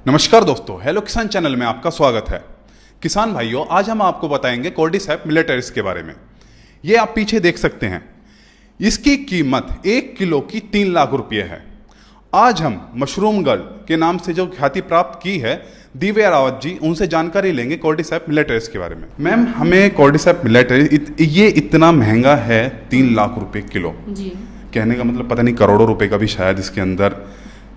नमस्कार दोस्तों, हेलो किसान चैनल में आपका स्वागत है। किसान भाइयों, आज हम आपको बताएंगे कॉर्डिसेप मिलेटरिस के बारे में। ये आप पीछे देख सकते हैं, इसकी कीमत 1 किलो की 3 लाख रुपये है। आज हम मशरूम गर्ल के नाम से जो ख्याति प्राप्त की है दिव्या रावत जी, उनसे जानकारी लेंगे कॉर्डिसेप मिलेटरिस के बारे में। मैम, हमें कॉर्डिसेप मिलेटरिस ये इतना महंगा है, 3 लाख रुपए किलो जी। कहने का मतलब पता नहीं करोड़ों रुपए का भी शायद इसके अंदर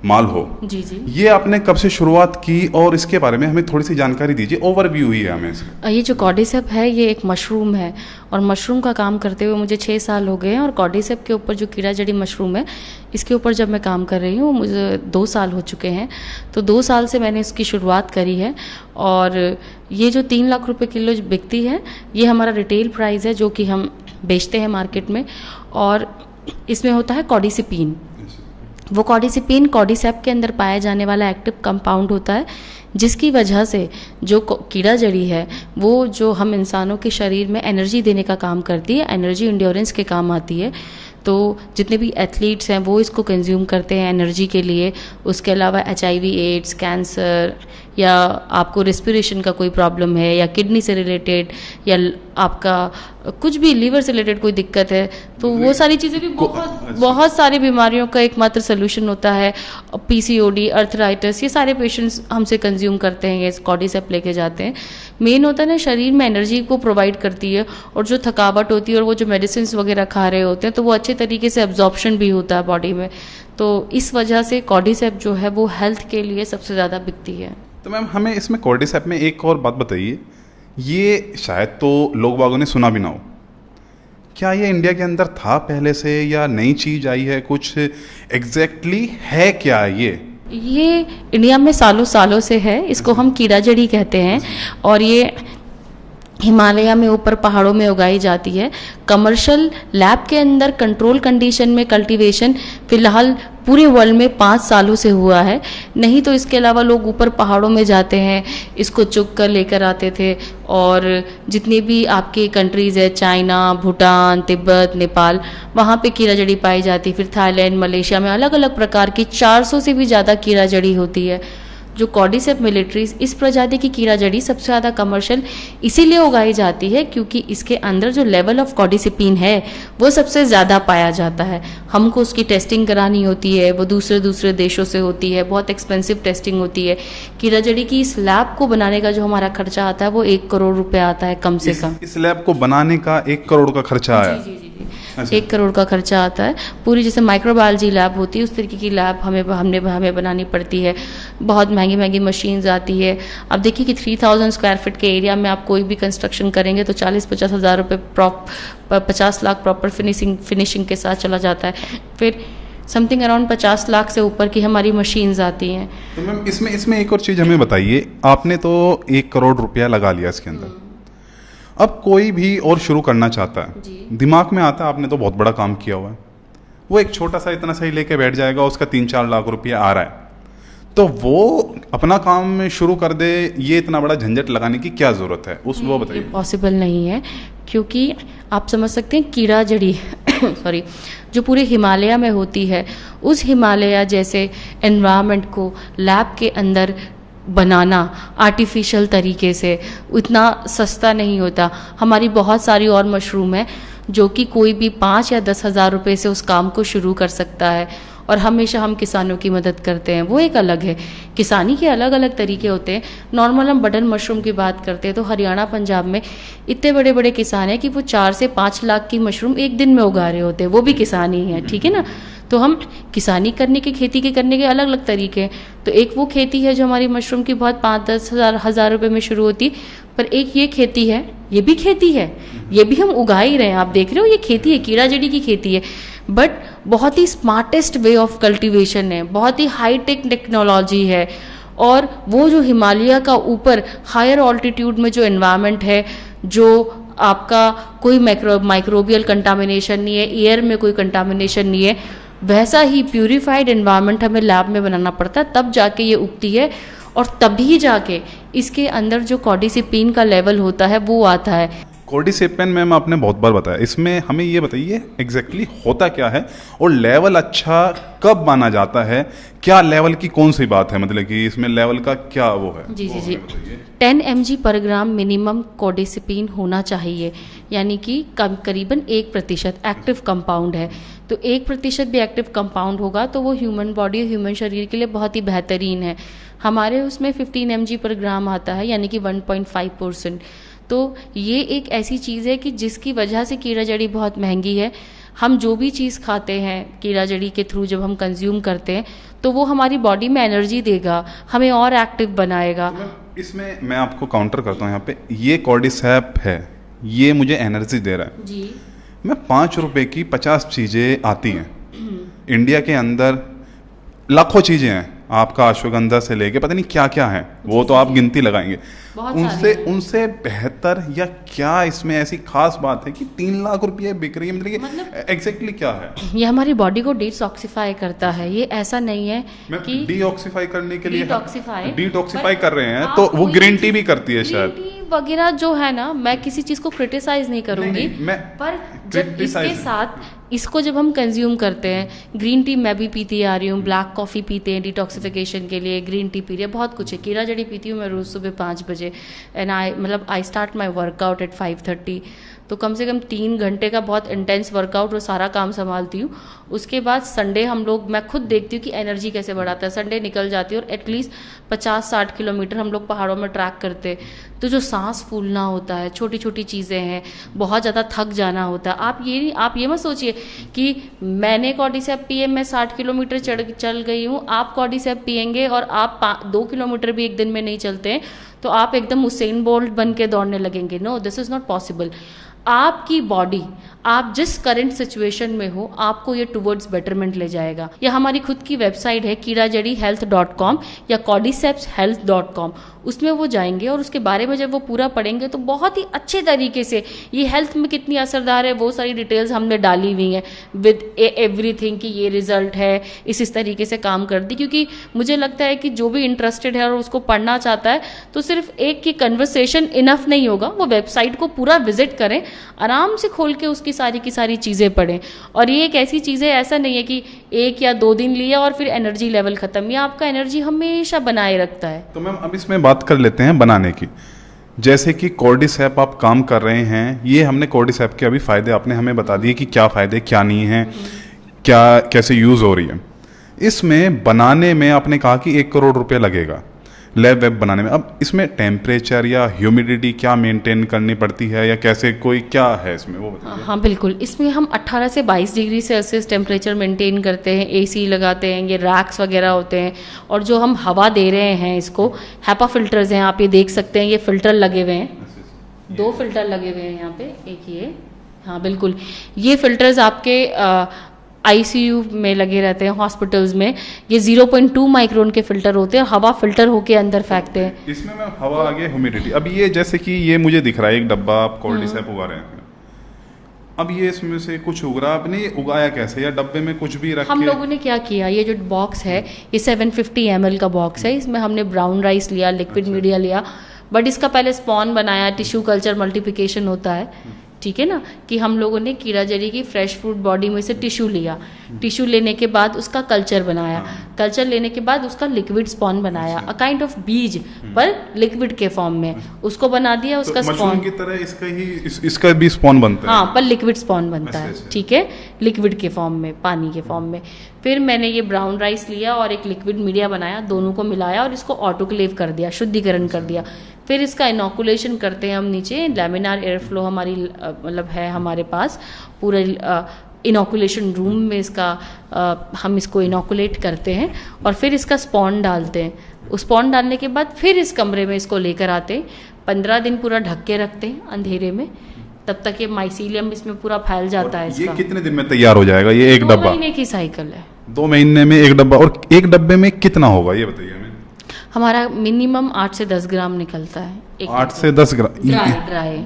माल हो। जी जी। ये आपने कब से शुरुआत की और इसके बारे में हमें थोड़ी सी जानकारी दीजिए, ओवरव्यू ही है हमें इसका। ये जो कॉर्डिसेप है ये एक मशरूम है और मशरूम का काम करते हुए मुझे 6 साल हो गए हैं। और कॉर्डिसेप के ऊपर जो कीड़ा जड़ी मशरूम है इसके ऊपर जब मैं काम कर रही हूँ मुझे 2 साल हो चुके हैं। तो 2 साल से मैंने इसकी शुरुआत करी है और ये जो 3 लाख रुपए किलो बिकती है ये हमारा रिटेल प्राइस है जो कि हम बेचते हैं मार्केट में। और इसमें होता है कॉर्डिसिपिन। वो कॉर्डिसिपिन कॉर्डिसेप के अंदर पाया जाने वाला एक्टिव कंपाउंड होता है, जिसकी वजह से जो कीड़ा जड़ी है वो जो हम इंसानों के शरीर में एनर्जी देने का काम करती है, एनर्जी इंड्योरेंस के काम आती है। तो जितने भी एथलीट्स हैं वो इसको कंज्यूम करते हैं एनर्जी के लिए। उसके अलावा HIV, एड्स, कैंसर या आपको रेस्पिरेशन का कोई प्रॉब्लम है या किडनी से रिलेटेड या आपका कुछ भी लीवर से रिलेटेड कोई दिक्कत है तो वो सारी चीज़ें भी बहुत सारी बीमारियों का एकमात्र सोल्यूशन होता है। PCOD, अर्थराइटिस, ये सारे पेशेंट्स हमसे कंज्यूम करते हैं, ये कॉर्डिसेप लेके जाते हैं। मेन होता है ना, शरीर में एनर्जी को प्रोवाइड करती है और जो थकावट होती है और वो जो मेडिसिन वगैरह खा रहे होते हैं तो वो अच्छे तरीके से एब्जॉर्प्शन भी होता है बॉडी में। तो इस वजह से कॉर्डिसेप जो है वो हेल्थ के लिए सबसे ज़्यादा बिकती है। तो मैम, हमें इसमें कॉर्डिसेप में एक और बात बताइए, ये शायद तो लोग बागों ने सुना भी ना हो, क्या ये इंडिया के अंदर था पहले से या नई चीज़ आई है? कुछ एग्जैक्टली है क्या ये इंडिया में सालों सालों से है। इसको हम कीड़ा जड़ी कहते हैं और ये हिमालय में ऊपर पहाड़ों में उगाई जाती है। कमर्शियल लैब के अंदर कंट्रोल कंडीशन में कल्टीवेशन फिलहाल पूरे वर्ल्ड में 5 सालों से हुआ है। नहीं तो इसके अलावा लोग ऊपर पहाड़ों में जाते हैं, इसको चुग कर लेकर आते थे। और जितनी भी आपकी कंट्रीज़ है, चाइना, भूटान, तिब्बत, नेपाल, वहाँ पे कीड़ा जड़ी पाई जाती है। फिर थाईलैंड, मलेशिया में अलग अलग प्रकार की 400 से भी ज़्यादा कीड़ा जड़ी होती है। जो कॉर्डिसेप मिलिट्रीज, इस प्रजाति की कीड़ा जड़ी सबसे ज़्यादा कमर्शियल इसीलिए उगाई जाती है क्योंकि इसके अंदर जो लेवल ऑफ कॉर्डिसिपिन है वो सबसे ज़्यादा पाया जाता है। हमको उसकी टेस्टिंग करानी होती है, वो दूसरे देशों से होती है, बहुत एक्सपेंसिव टेस्टिंग होती है। कीड़ा जड़ी की इस लैब को बनाने का जो हमारा खर्चा आता है वो 1 करोड़ रुपये आता है कम से कम। इस लैब को बनाने का 1 करोड़ का खर्चा आया? जी। 1 करोड़ का खर्चा आता है। पूरी जैसे माइक्रोबायोलॉजी लैब होती है उस तरीके की लैब हमें बनानी पड़ती है। बहुत महंगी मशीन्स आती है। अब देखिए कि 3000 स्क्वायर फीट के एरिया में आप कोई भी कंस्ट्रक्शन करेंगे तो 40-50 हज़ार रुपये 50 लाख प्रॉपर फिनिशिंग के साथ चला जाता है। फिर समथिंग अराउंड 50 लाख से ऊपर की हमारी मशीन्स आती हैं। तो मैम, इसमें एक और चीज़ हमें बताइए, आपने तो 1 करोड़ रुपया लगा लिया इसके अंदर। अब कोई भी और शुरू करना चाहता है, दिमाग में आता है आपने तो बहुत बड़ा काम किया हुआ है, वो एक छोटा सा इतना सही लेके बैठ जाएगा, उसका 3-4 लाख रुपया आ रहा है तो वो अपना काम शुरू कर दे, ये इतना बड़ा झंझट लगाने की क्या ज़रूरत है? वो बताइए। पॉसिबल नहीं है क्योंकि आप समझ सकते हैं कीड़ा जड़ी सॉरी जो पूरे हिमालय में होती है, उस हिमालय जैसे एनवायरनमेंट को लैब के अंदर बनाना आर्टिफिशियल तरीके से उतना सस्ता नहीं होता। हमारी बहुत सारी और मशरूम है जो कि कोई भी 5 या 10 हज़ार रुपये से उस काम को शुरू कर सकता है। और हमेशा हम किसानों की मदद करते हैं, वो एक अलग है। किसानी के अलग अलग तरीके होते हैं। नॉर्मल हम बटन मशरूम की बात करते हैं तो हरियाणा, पंजाब में इतने बड़े बड़े किसान हैं कि वो 4 से 5 लाख की मशरूम एक दिन में उगा रहे होते हैं, वो भी किसान ही है, ठीक है ना। तो हम किसानी करने के, खेती के करने के अलग अलग तरीके हैं। तो एक वो खेती है जो हमारी मशरूम की बहुत 5-10 हज़ार रुपये में शुरू होती, पर एक ये खेती है, ये भी खेती है, ये भी हम उगा ही रहे हैं। आप देख रहे हो ये खेती है, कीड़ा जड़ी की खेती है, बट बहुत ही स्मार्टेस्ट वे ऑफ कल्टीवेशन है, बहुत ही हाईटेक टेक्नोलॉजी है। और वो जो हिमालय का ऊपर हायर ऑल्टीट्यूड में जो एनवायरनमेंट है, जो आपका कोई माइक्रोबियल कंटामिनेशन नहीं है, एयर में कोई कंटामिनेशन नहीं है, वैसा ही प्यूरिफाइड एनवायरनमेंट हमें लैब में बनाना पड़ता है, तब जाके ये उगती है। और तभी जाके इसके अंदर जो कॉर्डिसिपिन का लेवल होता है वो आता है। कॉर्डिसेपन मैम आपने बहुत बार बताया, इसमें हमें ये बताइए एग्जैक्टली होता क्या है और लेवल अच्छा कब माना जाता है, क्या लेवल की कौन सी बात है, मतलब कि इसमें लेवल का क्या वो है? जी जी जी 10 mg पर ग्राम मिनिमम कॉर्डिसेपिन होना चाहिए, यानी कि करीबन 1% एक्टिव कंपाउंड है। तो 1% भी एक्टिव कंपाउंड होगा तो वो ह्यूमन बॉडी, ह्यूमन शरीर के लिए बहुत ही बेहतरीन है। हमारे उसमें 15 mg पर ग्राम आता है, यानी कि 1.5%। तो ये एक ऐसी चीज़ है कि जिसकी वजह से कीड़ा जड़ी बहुत महंगी है। हम जो भी चीज़ खाते हैं कीड़ा जड़ी के थ्रू जब हम कंज्यूम करते हैं तो वो हमारी बॉडी में एनर्जी देगा, हमें और एक्टिव बनाएगा। तो इसमें मैं आपको काउंटर करता हूँ यहाँ पे, ये कॉर्डिसेप है, ये मुझे एनर्जी दे रहा है जी। मैं 5 रुपए की 50 चीज़ें आती हैं इंडिया के अंदर, लाखों चीज़ें हैं, आपका अश्वगंधा से लेके पता नहीं क्या क्या है, वो तो आप गिनती लगाएंगे। उनसे बेहतर या क्या इसमें ऐसी खास बात है कि 3 लाख रुपये बिक रही है, मतलब एग्जैक्टली क्या है? ये हमारी बॉडी को डिटॉक्सिफाई करता है। ये ऐसा नहीं है कि डिटॉक्सिफाई करने के लिए डिटॉक्सिफाई कर रहे हैं, तो वो ग्रीन टी भी करती है शायद, ग्रीन टी वगैरह जो है ना, मैं किसी चीज को क्रिटिसाइज नहीं करूंगी, पर जब इसके साथ इसको जब हम कंज्यूम करते हैं, ग्रीन टी मैं भी पीती आ रही हूँ, ब्लैक कॉफ़ी पीते हैं डिटॉक्सिफिकेशन के लिए, ग्रीन टी पी रही है, बहुत कुछ है। कीड़ा जड़ी पीती हूँ मैं रोज़ सुबह 5 बजे, and I start my workout eight 5:30। तो कम से कम 3 घंटे का बहुत इंटेंस वर्कआउट और सारा काम संभालती हूँ। उसके बाद संडे मैं खुद देखती हूँ कि एनर्जी कैसे बढ़ाता है। संडे निकल जाती है और एटलीस्ट 50-60 किलोमीटर हम लोग पहाड़ों में ट्रैक करते हैं। तो जो सांस फूलना होता है, छोटी छोटी चीज़ें हैं, बहुत ज़्यादा थक जाना होता है। आप ये मत सोचिए कि मैंने कॉर्डिसेप पिए, मैं 60 किलोमीटर चल गई हूँ, आप कॉर्डिसेप पियेंगे और आप 2 किलोमीटर भी एक दिन में नहीं चलते हैं तो आप एकदम उसेन बोल्ट बन के दौड़ने लगेंगे। No, this is not possible. आपकी बॉडी, आप जिस करंट सिचुएशन में हो, आपको ये टुवर्ड्स बेटरमेंट ले जाएगा। या हमारी खुद की वेबसाइट है कीड़ाजड़ी-health.com या cordycepshealth.com, उसमें वो जाएंगे और उसके बारे में जब वो पूरा पढ़ेंगे तो बहुत ही अच्छे तरीके से ये हेल्थ में कितनी असरदार है वो सारी डिटेल्स हमने डाली हुई हैं विद एवरीथिंग कि ये रिजल्ट है, इस तरीके से काम कर दी। क्योंकि मुझे लगता है कि जो भी इंटरेस्टेड है और उसको पढ़ना चाहता है तो सिर्फ एक की कन्वर्सेशन इनफ नहीं होगा, वो वेबसाइट को पूरा विजिट करें, आराम से खोल के उसकी सारी की सारी चीज़ें पढ़ें। और ये एक ऐसी चीज़ है, ऐसा नहीं है कि 1 या 2 दिन लिया और फिर एनर्जी लेवल खत्म, ये आपका एनर्जी हमेशा बनाए रखता है। तो मैम अब इसमें बात कर लेते हैं बनाने की। जैसे कि कॉर्डिसेप आप काम कर रहे हैं, ये हमने कॉर्डिसेप के अभी फ़ायदे आपने हमें बता दिए कि क्या फ़ायदे क्या नहीं हैं, क्या कैसे यूज़ हो रही है। इसमें बनाने में आपने कहा कि 1 करोड़ रुपये लगेगा लैब वेब बनाने में। अब इसमें टेम्परेचर या ह्यूमिडिटी क्या मेंटेन करनी पड़ती है या कैसे, कोई क्या है इसमें वो बताइए। हाँ बिल्कुल, इसमें हम 18 से 22 डिग्री सेल्सियस टेम्परेचर मेंटेन करते हैं, एसी लगाते हैं, ये रैक्स वगैरह होते हैं। और जो हम हवा दे रहे हैं इसको, हैपा फिल्टर्स हैं, आप ये देख सकते हैं, ये फिल्टर लगे हुए हैं, 2 फिल्टर लगे हुए हैं यहाँ पे, एक ये, हाँ बिल्कुल, ये फिल्टर्स आपके ICU में लगे रहते हैं, हॉस्पिटल्स में। ये 0.2 माइक्रोन के फिल्टर होते हैं, हवा फिल्टर होके अंदर फेंकते हैं। इसमें मैं हवा आगे ह्यूमिडिटी, अब ये जैसे कि ये मुझे दिख रहा है एक डब्बा आप कॉर्डिसेप उगा रहे हैं, अब ये इसमें से कुछ उग रहा, आपने ये उगाया कैसे, या डब्बे में कुछ भी रखे? हम लोगों ने क्या किया, ये जो बॉक्स है ये 750 ml का बॉक्स है, इसमें हमने ब्राउन राइस लिया, लिक्विड मीडिया लिया, बट इसका पहले स्पॉन बनाया, टिश्यू कल्चर मल्टीप्लिकेशन होता है, ठीक है ना, कि हम लोगों ने कीड़ा जड़ी की फ्रेश फूड बॉडी में से टिश्यू लिया, टिश्यू लेने के बाद उसका कल्चर बनाया, कल्चर लेने के बाद उसका लिक्विड स्पॉन बनाया, अ काइंड ऑफ बीज पर लिक्विड के फॉर्म में उसको बना दिया, उसका तो स्पॉन की तरह इसका भी स्पॉन बनता है। हाँ, पर लिक्विड स्पॉन बनता है, ठीक है, लिक्विड के फॉर्म में, पानी के फॉर्म में। फिर मैंने ये ब्राउन राइस लिया और एक लिक्विड मीडिया बनाया, दोनों को मिलाया और इसको ऑटोक्लेव कर दिया, शुद्धिकरण कर दिया। फिर इसका इनोकुलेशन करते हैं हम नीचे, लैमिनार एयर फ्लो हमारी मतलब है हमारे पास, पूरे इनोकुलेशन रूम में इसका हम इसको इनोकुलेट करते हैं और फिर इसका स्पॉन डालते हैं। उस स्पॉन डालने के बाद फिर इस कमरे में इसको लेकर आते हैं, 15 दिन पूरा ढक के रखते हैं अंधेरे में, तब तक ये माइसीलियम इसमें पूरा फैल जाता है। ये कितने दिन में तैयार हो जाएगा ये एक डब्बा? 2 महीने की साइकिल है। 2 महीने में एक डब्बा, और एक डब्बे में कितना होगा ये बताइए हमें। हमारा मिनिमम 8 से 10 ग्राम निकलता है 8 से 10 ग्राम ड्राई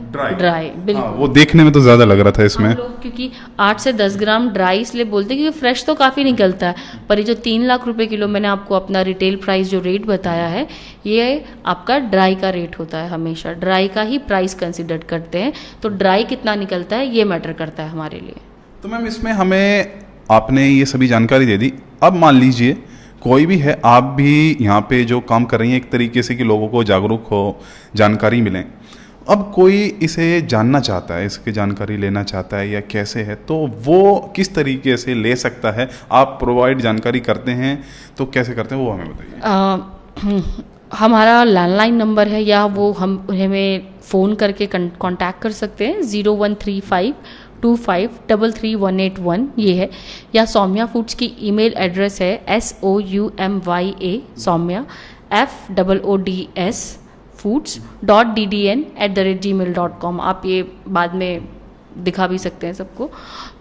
बिल्कुल। हाँ, वो देखने में तो ज़्यादा लग रहा था इसमें। हम लोग क्योंकि 8 से 10 ग्राम ड्राई इसलिए बोलते हैं क्योंकि फ्रेश तो काफ़ी निकलता है, पर ये जो 3 लाख रुपए किलो मैंने आपको अपना रिटेल प्राइस जो रेट बताया है, ये आपका ड्राई का रेट होता है। हमेशा ड्राई का ही प्राइस कंसिडर करते हैं, तो ड्राई कितना निकलता है ये मैटर करता है हमारे लिए। तो मैम इसमें हमें आपने ये सभी जानकारी दे दी। अब मान लीजिए कोई भी है, आप भी यहाँ पे जो काम कर रही हैं एक तरीके से कि लोगों को जागरूक हो, जानकारी मिले। अब कोई इसे जानना चाहता है, इसकी जानकारी लेना चाहता है या कैसे है, तो वो किस तरीके से ले सकता है? आप प्रोवाइड जानकारी करते हैं तो कैसे करते हैं वो हमें बताइए। हमारा लैंडलाइन नंबर है या वो हम हमें फ़ोन करके कांटेक्ट कर सकते हैं 013525333181 ये है, या सौम्या फूड्स की ईमेल एड्रेस है SOUMYA सौम्या FOODS foods.ddn@gmail.com। आप ये बाद में दिखा भी सकते हैं सबको।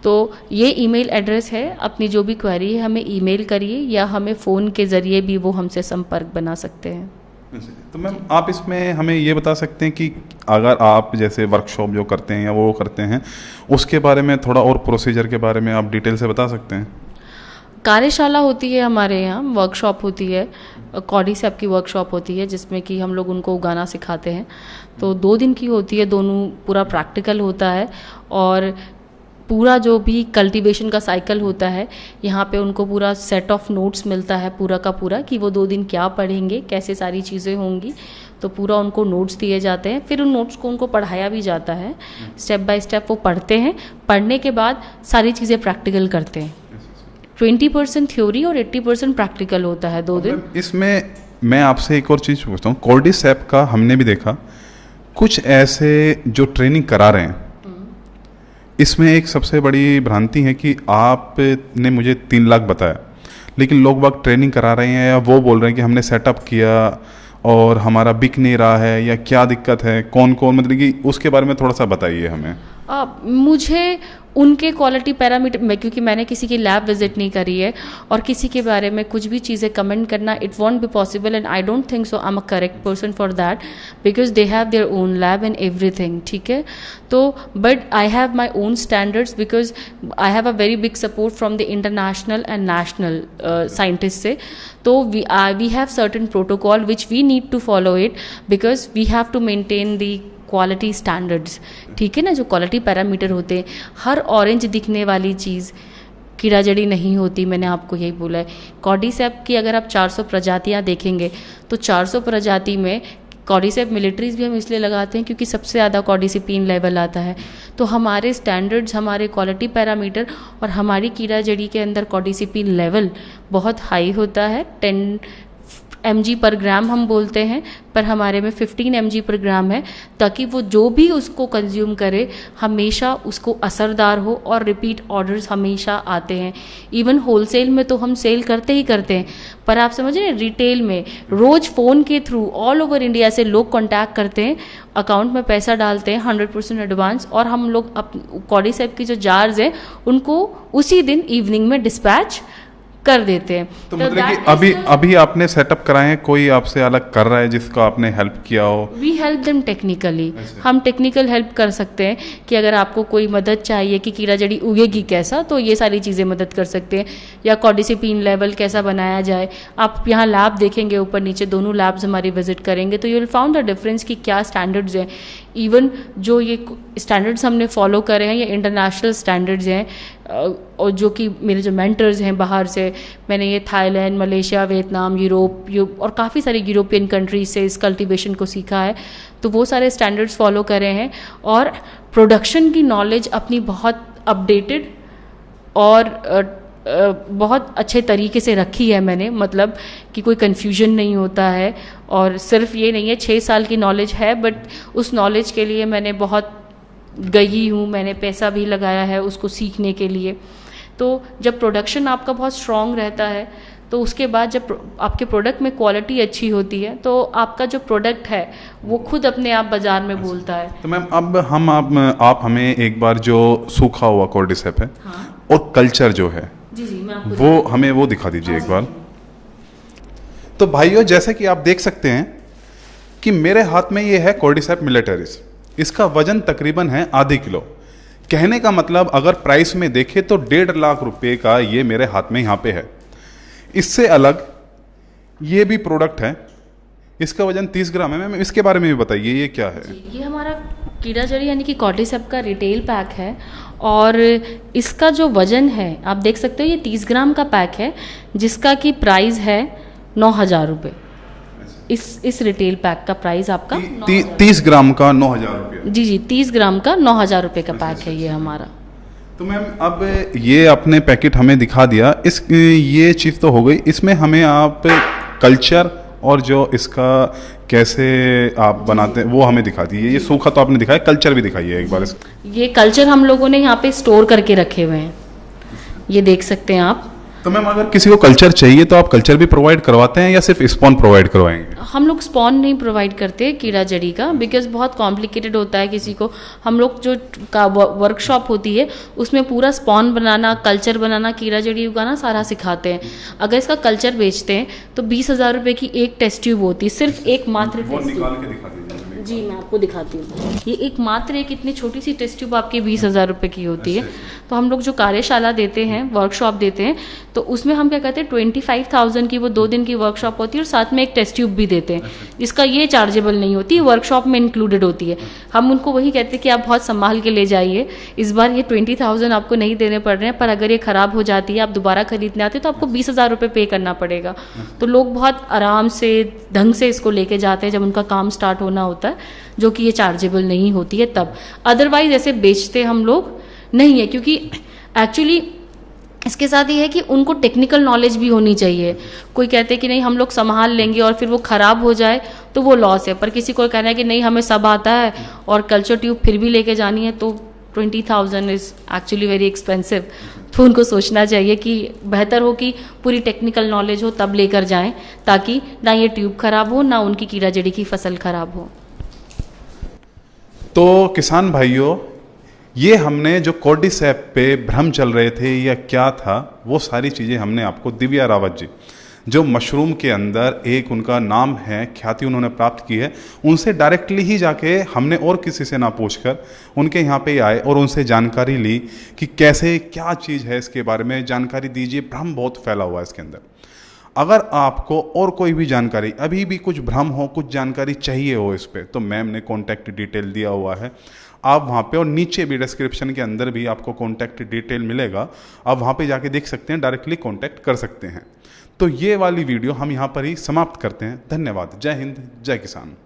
तो ये ईमेल एड्रेस है, अपनी जो भी क्वेरी है हमें ईमेल करिए या हमें फ़ोन के ज़रिए भी वो हमसे संपर्क बना सकते हैं। तो मैम आप इसमें हमें ये बता सकते हैं कि अगर आप जैसे वर्कशॉप जो करते हैं या वो करते हैं उसके बारे में थोड़ा और प्रोसीजर के बारे में आप डिटेल से बता सकते हैं? कार्यशाला होती है हमारे यहाँ, वर्कशॉप होती है, कॉर्डिसेप की वर्कशॉप होती है जिसमें कि हम लोग उनको उगाना सिखाते हैं। तो 2 दिन की होती है, दोनों पूरा प्रैक्टिकल होता है और पूरा जो भी कल्टीवेशन का साइकिल होता है यहाँ पे उनको पूरा सेट ऑफ नोट्स मिलता है पूरा का पूरा कि वो 2 दिन क्या पढ़ेंगे, कैसे सारी चीज़ें होंगी। तो पूरा उनको नोट्स दिए जाते हैं, फिर उन नोट्स को उनको पढ़ाया भी जाता है, स्टेप बाय स्टेप वो पढ़ते हैं। पढ़ने के बाद सारी चीज़ें प्रैक्टिकल करते हैं। 20% थ्योरी और 80% प्रैक्टिकल होता है 2 दिन। इसमें मैं आपसे एक और चीज़ पूछता हूँ, कॉर्डिसेप का हमने भी देखा कुछ ऐसे जो ट्रेनिंग करा रहे हैं, इसमें एक सबसे बड़ी भ्रांति है कि आपने मुझे 3 लाख बताया, लेकिन लोग बाग ट्रेनिंग करा रहे हैं या वो बोल रहे हैं कि हमने सेटअप किया और हमारा बिक नहीं रहा है, या क्या दिक्कत है, कौन कौन, मतलब कि उसके बारे में थोड़ा सा बताइए हमें। मुझे उनके क्वालिटी पैरामीटर में, क्योंकि मैंने किसी की लैब विजिट नहीं करी है और किसी के बारे में कुछ भी चीज़ें कमेंट करना it won't be possible and I don't think so I am a correct person for that because they have their own lab and everything, ठीक है। तो but I have my own standards because I have a very big support from the international and national scientist से। तो we have certain protocol which we need to follow it because we have to maintain the quality standards, ठीक है ना। जो quality parameter होते हैं, हर orange दिखने वाली चीज़ कीड़ा जड़ी नहीं होती, मैंने आपको यही बोला है। कॉर्डिसेप की अगर आप 400 प्रजातियाँ देखेंगे तो 400 प्रजाति में कॉर्डिसेप मिलिट्रीज भी हम इसलिए लगाते हैं क्योंकि सबसे ज़्यादा कॉर्डिसिपिन लेवल आता है। तो हमारे स्टैंडर्ड्स, हमारे क्वालिटी पैरामीटर और हमारी कीड़ा जड़ी के अंदर कॉर्डिसिपिन लेवल बहुत हाई होता है। 10 mg पर ग्राम हम बोलते हैं, पर हमारे में 15 mg पर ग्राम है, ताकि वो जो भी उसको कंज्यूम करे हमेशा उसको असरदार हो और रिपीट ऑर्डर्स हमेशा आते हैं। इवन होलसेल में तो हम सेल करते ही करते हैं, पर आप समझ रहे हैं रिटेल में रोज़ फ़ोन के थ्रू ऑल ओवर इंडिया से लोग कांटेक्ट करते हैं, अकाउंट में पैसा डालते हैं 100% एडवांस, और हम लोग कॉर्डिसेप की जो जार्स हैं उनको उसी दिन इवनिंग में डिस्पैच कर देते हैं। तो मतलब कि अभी आपने सेटअप कराए हैं, कोई आपसे अलग कर रहा है जिसको आपने हेल्प किया हो? We help them technically. हम टेक्निकल हेल्प कर सकते हैं कि अगर आपको कोई मदद चाहिए कि कीड़ा जड़ी उगेगी कैसा, तो ये सारी चीज़ें मदद कर सकते हैं, या कॉर्डिसिपिन लेवल कैसा बनाया जाए। आप यहाँ लैब देखेंगे ऊपर नीचे, दोनों लैब्स हमारी विजिट करेंगे तो you will found the difference कि क्या स्टैंडर्ड्स हैं। इवन जो ये स्टैंडर्ड्स हमने फॉलो करे हैं, ये इंटरनेशनल स्टैंडर्ड्स हैं, और जो कि मेरे जो मेंटर्स हैं बाहर से, मैंने ये थाईलैंड, मलेशिया, वियतनाम, यूरोप और काफ़ी सारी यूरोपियन कंट्रीज से इस कल्टीवेशन को सीखा है। तो वो सारे स्टैंडर्ड्स फॉलो करे हैं और प्रोडक्शन की नॉलेज अपनी बहुत अपडेटेड और बहुत अच्छे तरीके से रखी है मैंने, मतलब कि कोई कन्फ्यूजन नहीं होता है। और सिर्फ ये नहीं है 6 साल की नॉलेज है, बट उस नॉलेज के लिए मैंने बहुत गई हूँ, मैंने पैसा भी लगाया है उसको सीखने के लिए। तो जब प्रोडक्शन आपका बहुत स्ट्रॉन्ग रहता है तो उसके बाद जब आपके प्रोडक्ट में क्वालिटी अच्छी होती है तो आपका जो प्रोडक्ट है वो खुद अपने आप बाजार में बोलता है। तो मैम अब आप हमें एक बार जो सूखा हुआ कॉर्डिसेप है, हाँ, और कल्चर जो है, जी मैं आपको वो हमें वो दिखा दीजिए एक बार। तो भाइयों, जैसे कि आप देख सकते हैं कि मेरे हाथ में ये है कॉर्डिसेप मिलिटरिस। इसका वजन तकरीबन है आधे किलो। कहने का मतलब अगर प्राइस में देखें तो 1.5 लाख रुपए का ये मेरे हाथ में यहाँ पे है। इससे अलग ये भी प्रोडक्ट है, इसका वजन 30 ग्राम है। मैम इसके बारे में भी बताइए, ये क्या है? ये हमारा कीड़ा जड़ी यानी कि कॉर्डिसेप का रिटेल पैक है और इसका जो वजन है आप देख सकते हो, ये 30 ग्राम का पैक है जिसका कि प्राइस है 9,000 रुपये। इस रिटेल पैक का प्राइस आपका 30 ग्राम का 9,000 रुपये। जी जी, 30 ग्राम का 9,000 रुपये का पैक है ये हमारा। तो मैम अब ये आपने पैकेट हमें दिखा दिया, ये चीज़ तो हो गई। इसमें हमें आप कल्चर और जो इसका कैसे आप बनाते हैं वो हमें दिखा दीजिए। ये सूखा तो आपने दिखाया, कल्चर भी दिखाइए एक बार। ये कल्चर हम लोगों ने यहाँ पे स्टोर करके रखे हुए हैं, ये देख सकते हैं आप। तो मैम अगर किसी को कल्चर चाहिए तो आप कल्चर भी प्रोवाइड करवाते हैं या सिर्फ स्पॉन प्रोवाइड करवाएंगे? हम लोग स्पॉन नहीं प्रोवाइड करते कीड़ा जड़ी का, बिकॉज बहुत कॉम्प्लिकेटेड होता है किसी को। हम लोग जो वर्कशॉप होती है उसमें पूरा स्पॉन बनाना, कल्चर बनाना, कीड़ा जड़ी उगाना सारा सिखाते हैं। अगर इसका कल्चर बेचते हैं तो 20,000 रुपये की एक टेस्ट ट्यूब होती है, सिर्फ एक मात्र वो निकाल के दिखा दीजिए। जी मैं आपको दिखाती हूँ। ये एक मात्र एक इतनी छोटी सी टेस्ट ट्यूब आपकी 20,000 रुपये की होती है। तो हम लोग जो कार्यशाला देते हैं, वर्कशॉप देते हैं, तो उसमें हम क्या कहते हैं 25,000 की वो 2 दिन की वर्कशॉप होती है और साथ में एक टेस्ट ट्यूब भी देते हैं, जिसका ये चार्जेबल नहीं होती, वर्कशॉप में इंक्लूडेड होती है। हम उनको वही कहते हैं कि आप बहुत संभाल के ले जाइए। इस बार ये 20,000 आपको नहीं देने पड़ रहे हैं, पर अगर ये ख़राब हो जाती है, आप दोबारा खरीदने आते हैं तो आपको 20,000 रुपये पे करना पड़ेगा। तो लोग बहुत आराम से, ढंग से इसको लेके जाते हैं जब उनका काम स्टार्ट होना होता है, जो कि ये चार्जेबल नहीं होती है तब। अदरवाइज ऐसे बेचते हम लोग नहीं है, क्योंकि एक्चुअली इसके साथ ये है कि उनको टेक्निकल नॉलेज भी होनी चाहिए। कोई कहते हैं कि नहीं हम लोग संभाल लेंगे और फिर वो ख़राब हो जाए तो वो लॉस है, पर किसी को कहना है कि नहीं हमें सब आता है और कल्चर ट्यूब फिर भी लेके जानी है, तो 20,000 इज़ एक्चुअली वेरी एक्सपेंसिव। तो उनको सोचना चाहिए कि बेहतर हो कि पूरी टेक्निकल नॉलेज हो तब लेकर जाएं, ताकि ना ये ट्यूब ख़राब हो ना उनकी कीड़ा जड़ी की फसल ख़राब हो। तो किसान भाइयों, ये हमने जो कॉर्डिसेप पे भ्रम चल रहे थे या क्या था, वो सारी चीज़ें हमने आपको दिव्या रावत जी, जो मशरूम के अंदर एक उनका नाम है, ख्याति उन्होंने प्राप्त की है, उनसे डायरेक्टली ही जाके हमने और किसी से ना पूछकर उनके यहाँ पे आए और उनसे जानकारी ली कि कैसे क्या चीज़ है, इसके बारे में जानकारी दीजिए। भ्रम बहुत फैला हुआ है इसके अंदर। अगर आपको और कोई भी जानकारी, अभी भी कुछ भ्रम हो, कुछ जानकारी चाहिए हो इस पर, तो मैम ने कॉन्टैक्ट डिटेल दिया हुआ है, आप वहाँ पे, और नीचे भी डिस्क्रिप्शन के अंदर भी आपको कॉन्टैक्ट डिटेल मिलेगा, आप वहाँ पे जाके देख सकते हैं, डायरेक्टली कॉन्टैक्ट कर सकते हैं। तो ये वाली वीडियो हम यहाँ पर ही समाप्त करते हैं। धन्यवाद। जय हिंद, जय किसान।